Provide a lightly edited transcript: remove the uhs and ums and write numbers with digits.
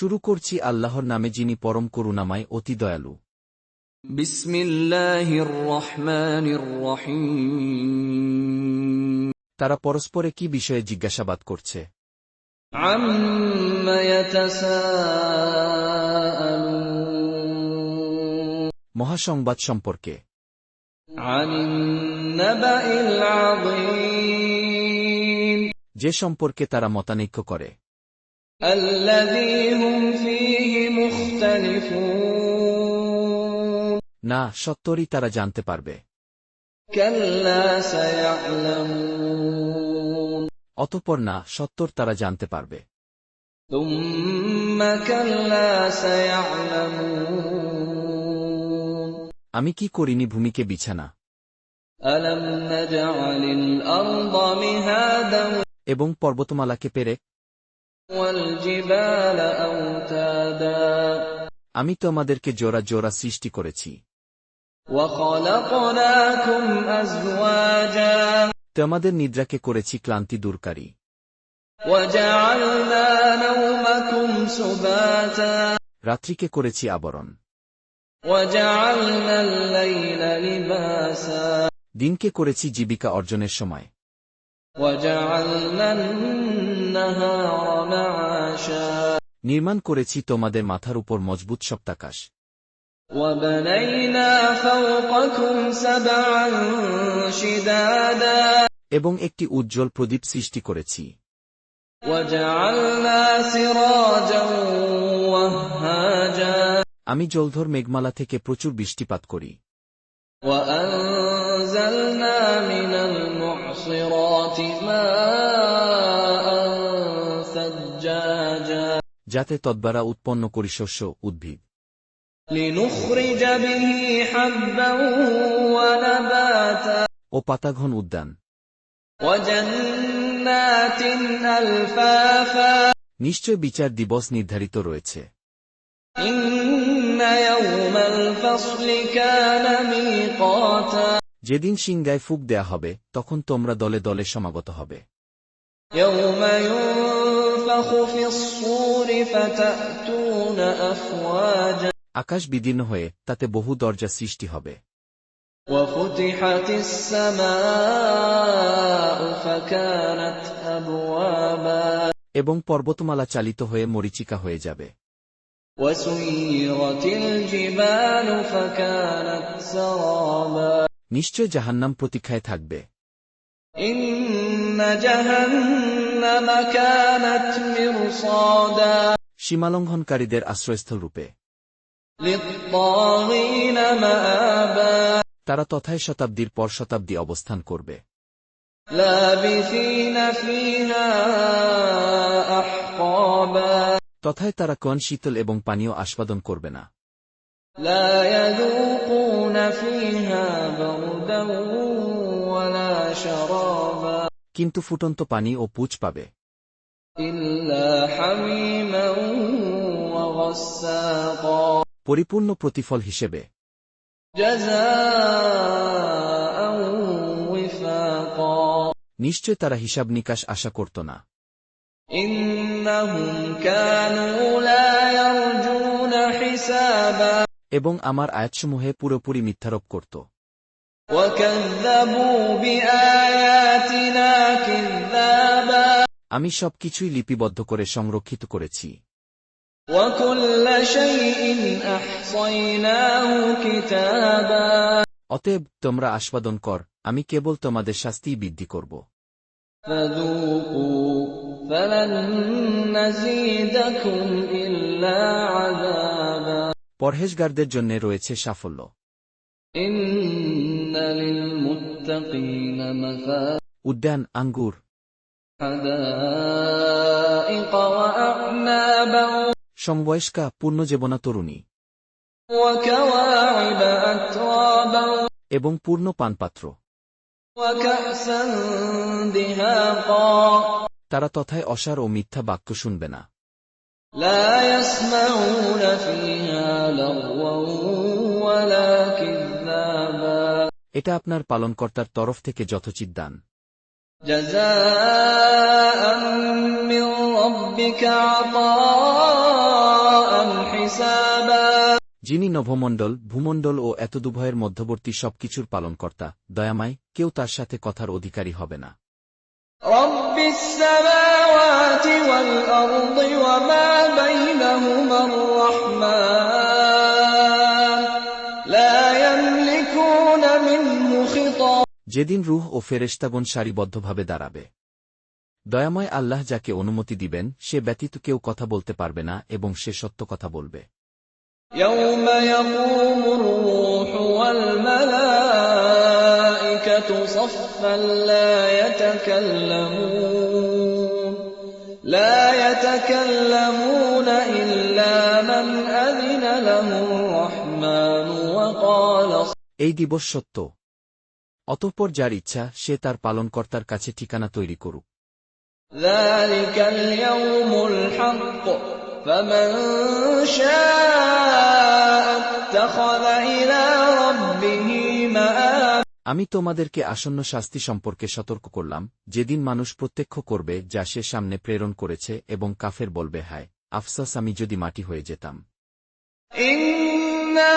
শুরু করছি আল্লাহর নামে, যিনি পরম করুণাময়, অতি দয়ালু। বিসমিল্লাহির রহমানির রহিম। তারা পরস্পরে কি বিষয়ে জিজ্ঞাসাবাদ করছে? আম্মা ইয়াতাসাআলুন। মহাসংবাদ সম্পর্কে। আনিন নাবাইল আযীম। যে সম্পর্কে তারা মতানৈক্য করে। আল্লাযী হুম ফীহি মুখতালিফুন। না, সত্তরই তারা জানতে পারবে। কাল্লা সায়া'লামুন। অতঃপর না, সত্তর তারা জানতে পারবে। তুম্মা কাল্লা সায়া'লামুন। আমি কি করিনি ভূমিকে বিছানা? আলাম নাজআলিল আরদা মিহাদান। এবং পর্বতমালাকে পেরেক। ওয়াল জিবালা আওতাদা। আমি তো আমাদেরকে জোড়া জোড়া সৃষ্টি করেছি। ওয়া খালাকনাকুম আজওয়াজা। তোমাদের নিদ্রাকে করেছি ক্লান্তি দূরকারী। ওয়া জাআলনা নাওমাকুম সুবাতা। রাত্রিকে করেছি আবরণ। ওয়া জাআলনাল লাইলা লিবাসা। দিনকে করেছি জীবিকা অর্জনের সময়। ওয়া জাআলনান নাহারা মাআশা। নির্মাণ করেছি তোমাদের মাথার উপর মজবুত সপ্তাকাশ। ওয়া বানাইনা ফাওকাকুম সাবআন শিদাদা। এবং একটি উজ্জ্বল প্রদীপ সৃষ্টি করেছি। ওয়া জাআলনা সিরাজান ওয়াহাজা। আমি জলধর মেঘমালা থেকে প্রচুর বৃষ্টিপাত করি। ওয়া আনজালনা মিনাল মুহসিরাতি মাআন সাজ্জাজা। যাতে তদ্বারা উৎপন্ন করি শস্য, উদ্ভিদ। লিনুখরিজা বিহি হাব্বান ওয়া নাবাতা। ও পাতাঘন উদ্যান। ওয়া জান্নাতিন আলফাফা। নিশ্চয় বিচার দিবস নির্ধারিত রয়েছে। ইন্না ইয়াওমাল ফাসলি কানা মিকাতা। যেদিন সিংগায় ফুঁক দেয়া হবে, তখন তোমরা দলে দলে সমাগত হবে। ইয়াওমা ইউনফাখু ফিস-সূরি ফাতা'তুনা আফওয়াজা। আকাশ বিদীর্ণ হয়ে তাতে বহু দরজা সৃষ্টি হবে। ওয়া ফুতিহাতিস সামাউ ফাকানাত আবওয়াবা। এবং পর্বতমালা চালিত হয়ে মরীচিকা হয়ে যাবে। ওয়া সুয়িরাতিল জিবালু ফাকানাত সারাবা। নিশ্চয় জাহান্নাম প্রতীক্ষায় থাকবে। ইন্না জাহান্নামা কানাত মিরসাদা। সীমালঙ্ঘনকারীদের আশ্রয়স্থল রূপে। লিত-তাগীনা মাআবা। তারা তথায় শতাব্দীর পর শতাব্দী অবস্থান করবে। লাবিসিনা ফীহা আহকাবা। তথায় তারা কোন শীতল এবং পানীয় আস্বাদন করবে না। লা ইয়াযুকুনা ফীহা বারদান ওয়ালা শারাবা। কিন্তু ফুটন্ত পানি ও পুঁজ পাবে। ইল্লা হামিমান ওয়া গাসসাকা। পরিপূর্ণ প্রতিফল হিসেবে। জাযাআন ওয়িফাকা। নিশ্চয় তারা হিসাব নিকাশ আশা করত না। ইন্নাহুম কানু লা ইয়ারজুনা হিসাবা। এবং আমার আয়াতসমূহে পুরোপুরি মিথ্যারোপ করত। ওয়া কাযযাবু বিআয়াতিনা কিযযাবা। আমি সবকিছুই লিপিবদ্ধ করে সংরক্ষিত করেছি। ওয়া কুল্লা শাইইন আহসাইনাহু কিতাবা। অতএব তোমরা আস্বাদন কর, আমি কেবল তোমাদের শাস্তিই বৃদ্ধি করব। ফাযূকু ফালান নাযীদাকুম ইল্লা আযাবা। পরহেজগারদের জন্য রয়েছে সাফল্য। ইন্না লিল মুত্তাকিনা মাফাযা। উদ্যান, আঙ্গুর, হাদাইকা ওয়া আ'নাবা। সমবয়স্কা পূর্ণজেবনা তরুণী। ওয়া কাওয়াইবা আতরাবা। এবং পূর্ণ পানপাত্র। ওয়া কা'সান দিহাকা। তারা তথায় অসার ও মিথ্যা বাক্য শুনবে না। লা ইয়াসমাউনা ফীহা লাগওয়ান ওয়ালা কিযযাবা। এটা আপনার পালনকর্তার তরফ থেকে যথোচিত দান। জাযাআন মির রাব্বিকা আতাআ যিনি নভমণ্ডল, ভূমণ্ডল ও এতদুভয়ের মধ্যবর্তী সবকিছুর পালনকর্তা, দয়াময়, কেউ তার সাথে কথার অধিকারী হবে না। رب السماوات والأرض وما بينهما الرحمن لا يملكون منه خطابا যেদিন রূহ ও ফেরেশতাগণ সারিবদ্ধভাবে দাঁড়াবে। দয়াময় আল্লাহ যাকে অনুমতি দিবেন সে ব্যতীত কেউ কথা বলতে পারবে না এবং সে সত্য কথা বলবে। يوم يقوم الروح والملائكة صفا لا يتكلمون إلا من أذن له الرحمن وقال এই দিবস সত্য। অতঃপর যার ইচ্ছা সে তার পালনকর্তার কাছে ঠিকানা তৈরি করুক। ذلك اليوم الحق فمن شاء اتخذ إلى ربه مآبا আমি তোমাদেরকে আসন্ন শাস্তি সম্পর্কে সতর্ক করলাম, যেদিন মানুষ প্রত্যক্ষ করবে যা সে সামনে প্রেরণ করেছে এবং কাফের বলবে, হায় আফসাস, আমি যদি মাটি হয়ে যেতাম। إنا